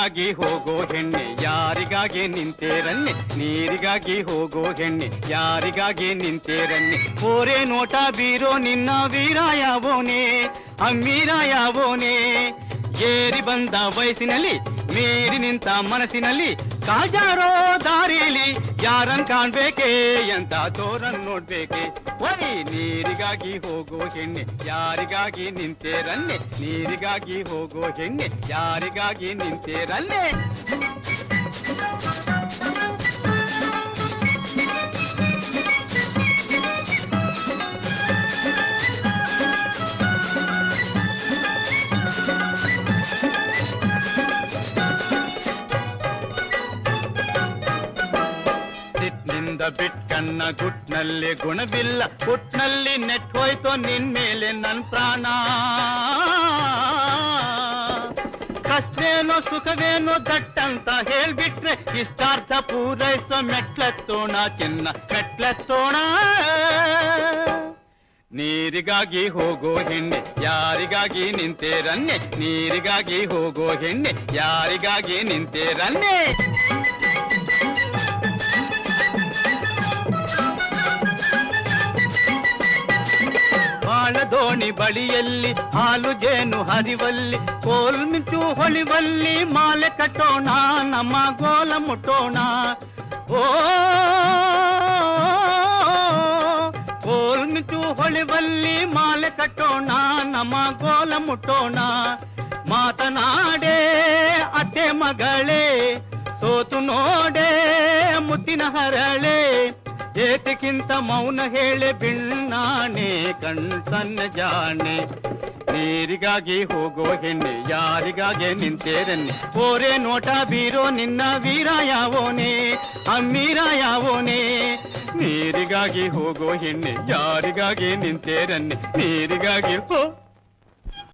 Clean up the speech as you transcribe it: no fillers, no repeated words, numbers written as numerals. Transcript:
ನೀರಿಗಾಗಿ ಹೋಗೋ ಹೆಣ್ಣೆ ಯಾರಿಗಾಗಿ ನಿಂತೇರನ್ನೆ ನೀರಿಗಾಗಿ ಹೋಗೋ ಹೆಣ್ಣೆ ಯಾರಿಗಾಗಿ ನಿಂತೇರನ್ನೆ ಓರೆ ನೋಟ ಬೀರೋ ನಿನ್ನ ವೀರ ಯಾವೋನೆ ಅಮ್ಮೀರ ಯಾವೋನೆ ಏರಿ ಬಂದ ವಯಸ್ಸಿನಲ್ಲಿ ಮೀರಿ ನಿಂತ ಮನಸ್ಸಿನಲ್ಲಿ ಕಾಜಾರೋ ದಾರಿಲಿ ಯಾರನ್ ಕಾಣ್ಬೇಕೆ ಅಂತ ತೋರನ್ ನೋಡ್ಬೇಕೆ ಒಯ್ ನೀರಿಗಾಗಿ ಹೋಗೋ ಹೆಣ್ಣೆ ಯಾರಿಗಾಗಿ ನಿಂತೇರನ್ನೆ ನೀರಿಗಾಗಿ ಹೋಗೋ ಹೆಣ್ಣೆ ಯಾರಿಗಾಗಿ ನಿಂತೇರನ್ನೆ ಬಿಟ್ಕನ್ನ ಗುಟ್ನಲ್ಲಿ ಗುಣವಿಲ್ಲ ಗುಟ್ನಲ್ಲಿ ನೆಟ್ ಹೋಯ್ತೋ ನಿನ್ ಮೇಲೆ ನನ್ ಪ್ರಾಣ ಕಷ್ಟವೇನೋ ಸುಖವೇನೋ ದಟ್ಟಂತ ಹೇಳ್ಬಿಟ್ರೆ ಇಷ್ಟಾರ್ಥ ಪೂರೈಸೋ ಮೆಟ್ಲತ್ತೋಣ ಚಿನ್ನ ಮೆಟ್ಲತ್ತೋಣ ನೀರಿಗಾಗಿ ಹೋಗೋ ಹೆಣ್ಣೆ ಯಾರಿಗಾಗಿ ನಿಂತೇರನ್ನೆ ನೀರಿಗಾಗಿ ಹೋಗೋ ಹೆಣ್ಣೆ ಯಾರಿಗಾಗಿ ನಿಂತೇರನ್ನೆ ದೋಣಿ ಬಳಿಯಲ್ಲಿ ಹಾಲು ಜೇನು ಹರಿವಲ್ಲಿ ಕೋಲ್ ಮಿಂಚು ಹೊಳಿವಲ್ಲಿ ಮಾಲೆ ಕಟ್ಟೋಣ ನಮ್ಮ ಗೋಲ ಮುಟ್ಟೋಣ ಓ ಕೋಲ್ ಮಿಂಚು ಹೊಳಿವಲ್ಲಿ ಮಾಲೆ ಕಟ್ಟೋಣ ನಮ್ಮ ಗೋಲ ಮುಟ್ಟೋಣ ಮಾತನಾಡೆ ಅತ್ತೆ ಮಗಳೇ ಸೋತು ನೋಡೆ ಮುತ್ತಿನ ಹರಳೆ ಏತಕ್ಕಿಂತ ಮೌನ ಹೇಳೆ ಬಿಣ್ಣಾಣೆ ಕಣ್ಸನ್ನ ಜಾಣೆ ನೀರಿಗಾಗಿ ಹೋಗೋ ಹೆಣ್ಣೆ ಯಾರಿಗಾಗಿ ನಿಂತೇರನ್ನೆ ಓರೆ ನೋಟ ಬೀರೋ ನಿನ್ನ ವೀರ ಯಾವೋನೆ ಅಮ್ಮೀರ ಯಾವೋನೆ ನೀರಿಗಾಗಿ ಹೋಗೋ ಹೆಣ್ಣೆ ಯಾರಿಗಾಗಿ ನಿಂತೇರನ್ನೆ ನೀರಿಗಾಗಿ